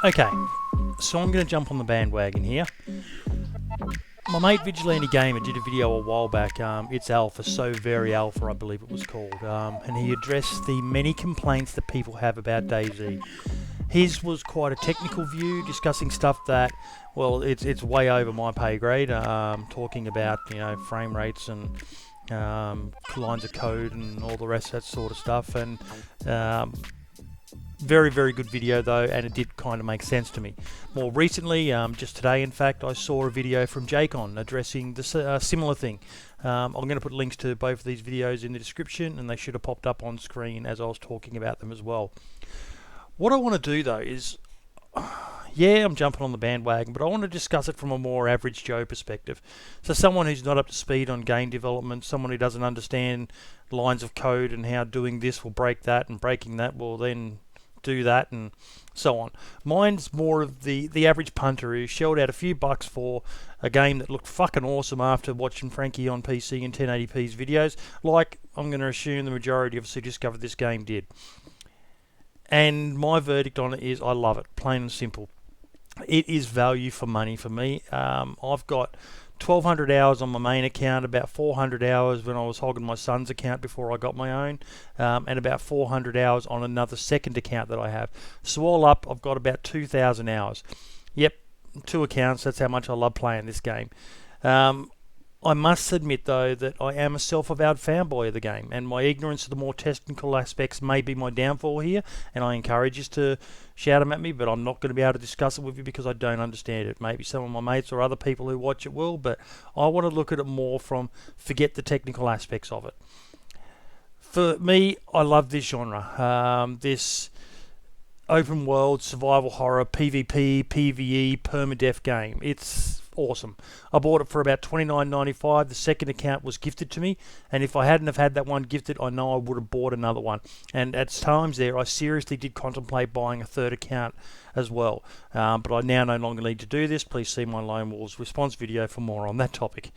Okay, so I'm going to jump on the bandwagon here. My mate Vigilante Gamer did a video a while back, It's Alpha, So Very Alpha I believe it was called, and he addressed the many complaints that people have about Dayz. His was quite a technical view, discussing stuff that, well, it's way over my pay grade, talking about, you know, frame rates and lines of code and all the rest of that sort of stuff, and very, very good video though, and it did kind of make sense to me. More recently, just today in fact, I saw a video from Jaycon addressing the similar thing. I'm going to put links to both of these videos in the description, and they should have popped up on screen as I was talking about them as well. What I want to do though is, yeah, I'm jumping on the bandwagon, but I want to discuss it from a more average Joe perspective. So someone who's not up to speed on game development, someone who doesn't understand lines of code and how doing this will break that and breaking that will then do that and so on. Mine's more of the average punter who shelled out a few bucks for a game that looked fucking awesome after watching Frankie on PC and 1080p's videos, like I'm going to assume the majority of us who discovered this game did. And my verdict on it is I love it, plain and simple. It is value for money for me. I've got 1,200 hours on my main account, about 400 hours when I was hogging my son's account before I got my own, and about 400 hours on another second account that I have. So all up, I've got about 2,000 hours. Yep, 2 accounts, that's how much I love playing this game. I must admit though that I am a self-avowed fanboy of the game, and my ignorance of the more technical aspects may be my downfall here, and I encourage you to shout them at me, but I'm not going to be able to discuss it with you because I don't understand it. Maybe some of my mates or other people who watch it will, but I want to look at it more from forget the technical aspects of it. For me, I love this genre, this open world survival horror PvP, PvE, permadeath game. It's awesome. I bought it for about $29.95. The second account was gifted to me, and if I hadn't have had that one gifted, I know I would have bought another one. And at times there, I seriously did contemplate buying a third account as well. But I now no longer need to do this. Please see my Lone Wolves response video for more on that topic.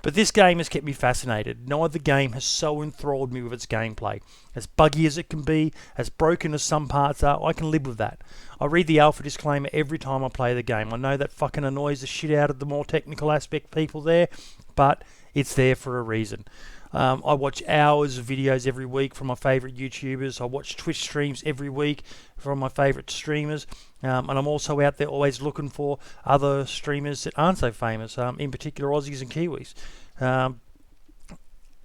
But this game has kept me fascinated. No other game has so enthralled me with its gameplay. As buggy as it can be, as broken as some parts are, I can live with that. I read the alpha disclaimer every time I play the game. I know that fucking annoys the shit out of the more technical aspect people there, but it's there for a reason. I watch hours of videos every week from my favourite YouTubers. I watch Twitch streams every week from my favourite streamers. And I'm also out there always looking for other streamers that aren't so famous, in particular Aussies and Kiwis.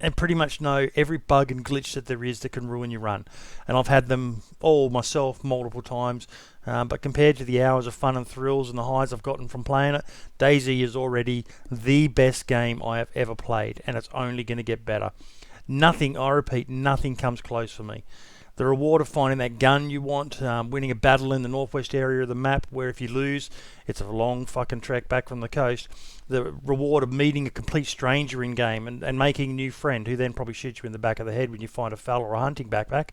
And pretty much know every bug and glitch that there is that can ruin your run. And I've had them all myself multiple times. But compared to the hours of fun and thrills and the highs I've gotten from playing it, Dayz is already the best game I have ever played, and it's only going to get better. Nothing, I repeat, nothing comes close for me. The reward of finding that gun you want, winning a battle in the northwest area of the map where if you lose, it's a long fucking trek back from the coast. The reward of meeting a complete stranger in game and making a new friend who then probably shoots you in the back of the head when you find a fella or a hunting backpack.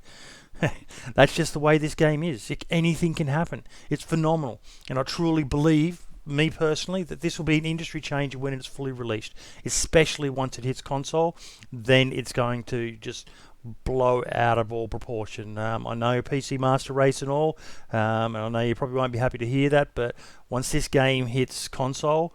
That's just the way this game is. Anything can happen. It's phenomenal. And I truly believe, me personally, that this will be an industry changer when it's fully released. Especially once it hits console, then it's going to just blow out of all proportion. I know PC Master Race and all, and I know you probably won't be happy to hear that, but once this game hits console,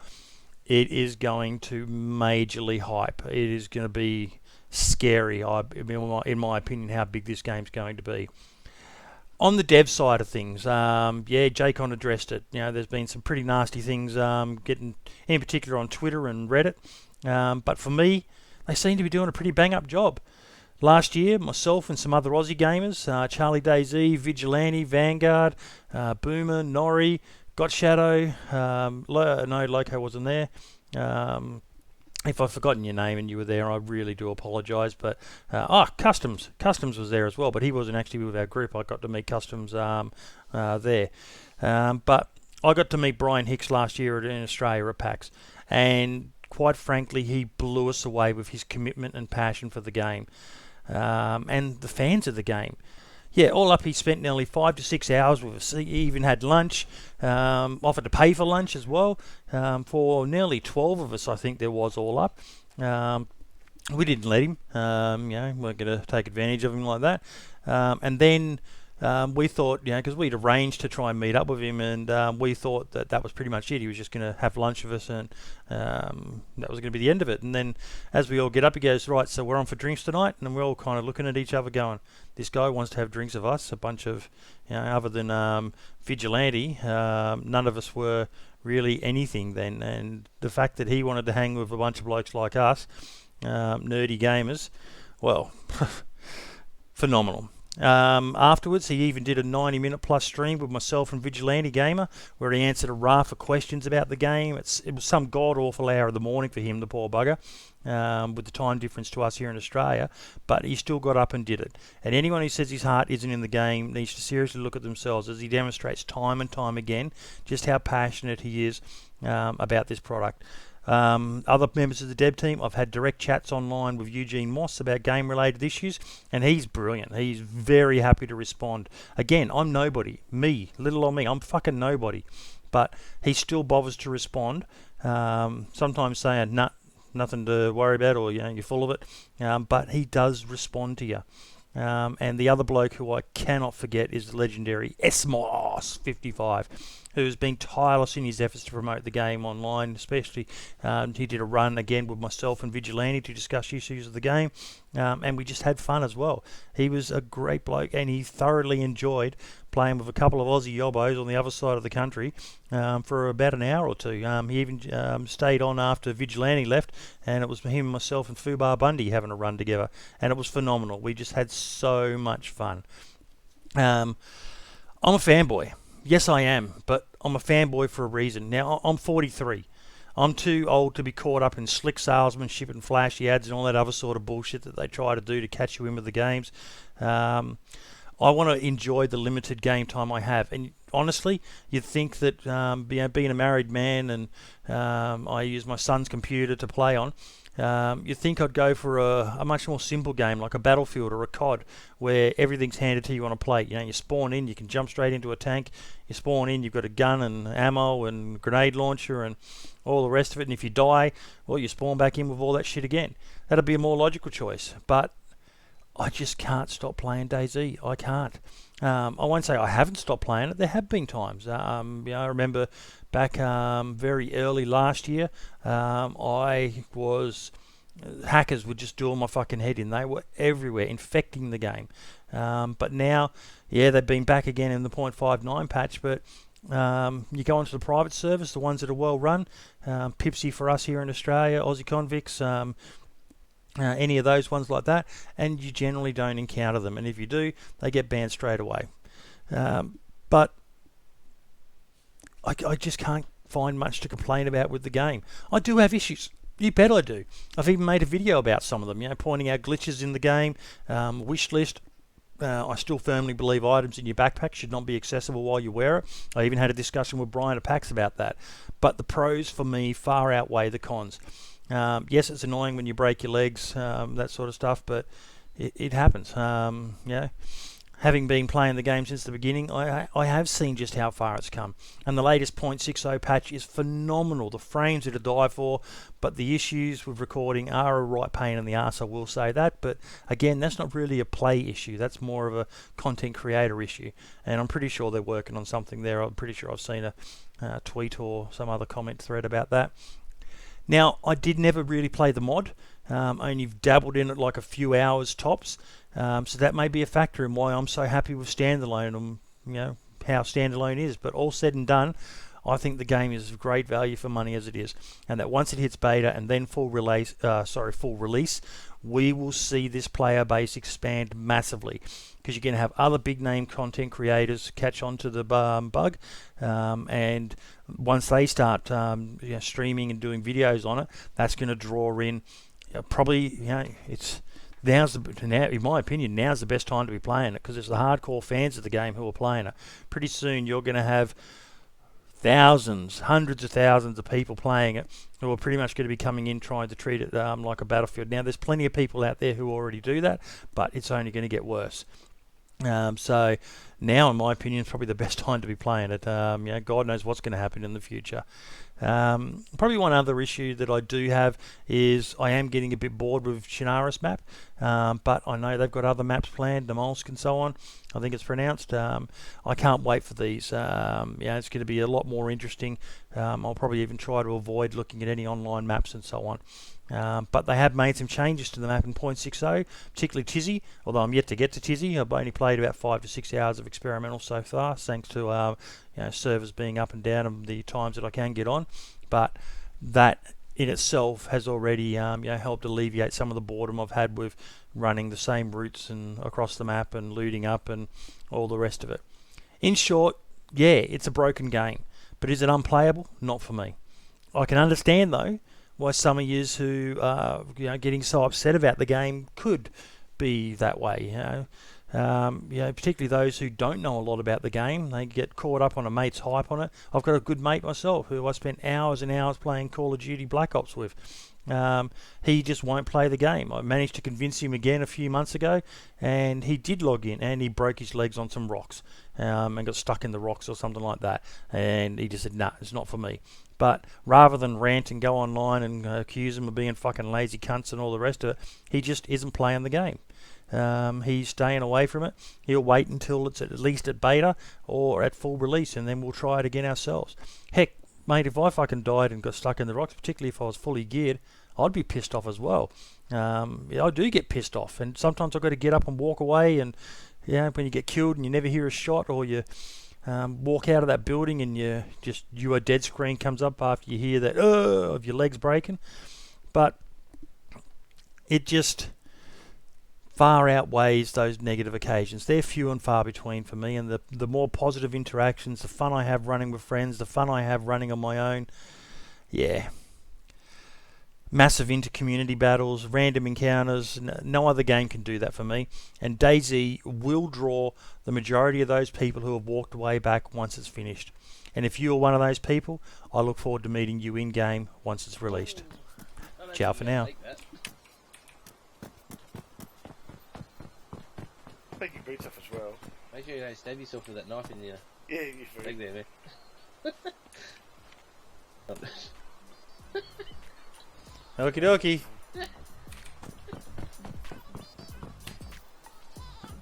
it is going to majorly hype. It is going to be scary, in my opinion, how big this game's going to be. On the dev side of things, yeah, Jaycon addressed it. You know, there's been some pretty nasty things getting, in particular on Twitter and Reddit, but for me, they seem to be doing a pretty bang-up job. Last year, myself and some other Aussie gamers, Charlie Dayz, Vigilante, Vanguard, Boomer, Nori, Got Shadow, no, Loco wasn't there. If I've forgotten your name and you were there, I really do apologise. But Customs was there as well, but he wasn't actually with our group. I got to meet Customs there, but I got to meet Brian Hicks last year in Australia at PAX, and quite frankly, he blew us away with his commitment and passion for the game, and the fans of the game. Yeah, all up he spent nearly 5 to 6 hours with us. He even had lunch, offered to pay for lunch as well, for nearly 12 of us I think there was all up. We didn't let him, you know, weren't going to take advantage of him like that. And then we thought, because we'd arranged to try and meet up with him, and we thought that was pretty much it. He was just going to have lunch with us, and that was going to be the end of it. And then as we all get up, he goes, right, so we're on for drinks tonight, and we're all kind of looking at each other going, this guy wants to have drinks with us, a bunch of, other than Vigilante, none of us were really anything then. And the fact that he wanted to hang with a bunch of blokes like us, nerdy gamers, well, phenomenal. Afterwards, he even did a 90-minute plus stream with myself and Vigilante Gamer, where he answered a raft of questions about the game. It was some god-awful hour of the morning for him, the poor bugger, with the time difference to us here in Australia, but he still got up and did it. And anyone who says his heart isn't in the game needs to seriously look at themselves, as he demonstrates time and time again just how passionate he is about this product. Other members of the dev team, I've had direct chats online with Eugene Moss about game-related issues, and he's brilliant. He's very happy to respond. Again, I'm nobody. Little old me, I'm fucking nobody. But he still bothers to respond, sometimes saying, nothing to worry about, or you're full of it. But he does respond to you. And the other bloke who I cannot forget is the legendary Esmos55, who's been tireless in his efforts to promote the game online. Especially, he did a run again with myself and Vigilante to discuss issues of the game, and we just had fun as well. He was a great bloke, and he thoroughly enjoyed playing with a couple of Aussie yobbos on the other side of the country for about an hour or two. He even stayed on after Vigilante left, and it was him, myself, and Fubar Bundy having a run together, and it was phenomenal. We just had so much fun. I'm a fanboy. Yes, I am, but I'm a fanboy for a reason. Now, I'm 43. I'm too old to be caught up in slick salesmanship and flashy ads and all that other sort of bullshit that they try to do to catch you in with the games. I want to enjoy the limited game time I have. And honestly, you'd think that being a married man and I use my son's computer to play on, you'd think I'd go for a much more simple game like a Battlefield or a COD, where everything's handed to you on a plate. You spawn in, you can jump straight into a tank. You spawn in, you've got a gun and ammo and grenade launcher and all the rest of it. And if you die, well, you spawn back in with all that shit again. That'd be a more logical choice. But I just can't stop playing DayZ. I can't. I won't say I haven't stopped playing it. There have been times. I remember back very early last year, hackers were just doing my fucking head in. They were everywhere, infecting the game. But now, they've been back again in the 0.59 patch, but you go onto the private servers, the ones that are well run, Pipsy for us here in Australia, Aussie Convicts, any of those ones like that, and you generally don't encounter them, and if you do, they get banned straight away. But I just can't find much to complain about with the game. I do have issues. You bet I do. I've even made a video about some of them, pointing out glitches in the game, wish list. I still firmly believe items in your backpack should not be accessible while you wear it. I even had a discussion with Brian at PAX about that. But the pros for me far outweigh the cons. Yes, it's annoying when you break your legs, that sort of stuff, but it happens. Having been playing the game since the beginning, I have seen just how far it's come. And the latest 0.60 patch is phenomenal. The frames are to die for, but the issues with recording are a right pain in the arse, I will say that. But again, that's not really a play issue. That's more of a content creator issue. And I'm pretty sure they're working on something there. I'm pretty sure I've seen a tweet or some other comment thread about that. Now, I did never really play the mod. Only dabbled in it like a few hours tops. So that may be a factor in why I'm so happy with standalone and how standalone is. But all said and done, I think the game is of great value for money as it is, and that once it hits beta and then full release, we will see this player base expand massively, because you're going to have other big name content creators catch on to the bug, and once they start streaming and doing videos on it, that's going to draw in probably it's. Now, in my opinion, now's the best time to be playing it, because it's the hardcore fans of the game who are playing it. Pretty soon you're going to have thousands, hundreds of thousands of people playing it who are pretty much going to be coming in trying to treat it like a Battlefield. Now, there's plenty of people out there who already do that, but it's only going to get worse. So now, in my opinion, it's probably the best time to be playing it. God knows what's going to happen in the future. Probably one other issue that I do have is I am getting a bit bored with Shannara's map, but I know they've got other maps planned, Namolsk and so on, I think it's pronounced. I can't wait for these. It's going to be a lot more interesting. I'll probably even try to avoid looking at any online maps and so on. But they have made some changes to the map in 0.60, particularly Tizzy, although I'm yet to get to Tizzy. I've only played about 5 to 6 hours of experimental so far, thanks to servers being up and down and the times that I can get on. But that in itself has already helped alleviate some of the boredom I've had with running the same routes and across the map and looting up and all the rest of it. In short, yeah, it's a broken game, but is it unplayable? Not for me. I can understand though why some of yous who are getting so upset about the game could be that way. Particularly those who don't know a lot about the game. They get caught up on a mate's hype on it. I've got a good mate myself who I spent hours and hours playing Call of Duty Black Ops with. He just won't play the game. I managed to convince him again a few months ago, and he did log in, and he broke his legs on some rocks and got stuck in the rocks or something like that. And he just said, nah, it's not for me. But rather than rant and go online and accuse him of being fucking lazy cunts and all the rest of it, he just isn't playing the game. He's staying away from it. He'll wait until it's at least at beta or at full release, and then we'll try it again ourselves. Heck, mate, if I fucking died and got stuck in the rocks, particularly if I was fully geared, I'd be pissed off as well. I do get pissed off, and sometimes I've got to get up and walk away, and when you get killed and you never hear a shot, or you walk out of that building and your dead screen comes up after you hear that of your legs breaking. But it just far outweighs those negative occasions. They're few and far between for me, and the more positive interactions, the fun I have running with friends, the fun I have running on my own, massive inter-community battles, random encounters, no other game can do that for me. And DayZ will draw the majority of those people who have walked way back once it's finished. And if you're one of those people, I look forward to meeting you in-game once it's released. Ciao for now. Take your boots off as well. Make sure you don't stab yourself with that knife in your leg there, man. Okie dokie.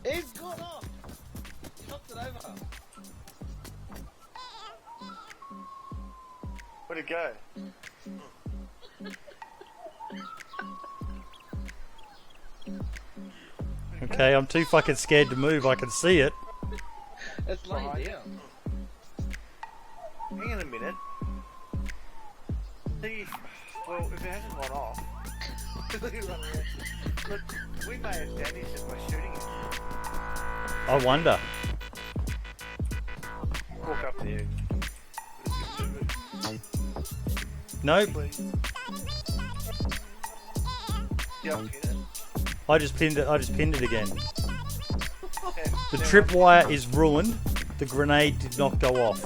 It's gone off! Knocked it over. Where'd it go? Okay, I'm too fucking scared to move. I can see it. It's laying down. Hang on a minute. See, well, if it hasn't gone off, look, we may have damaged it by shooting it. I wonder. Walk up there. Nope. Yeah, I'll hit it. I just pinned it again. The tripwire is ruined. The grenade did not go off.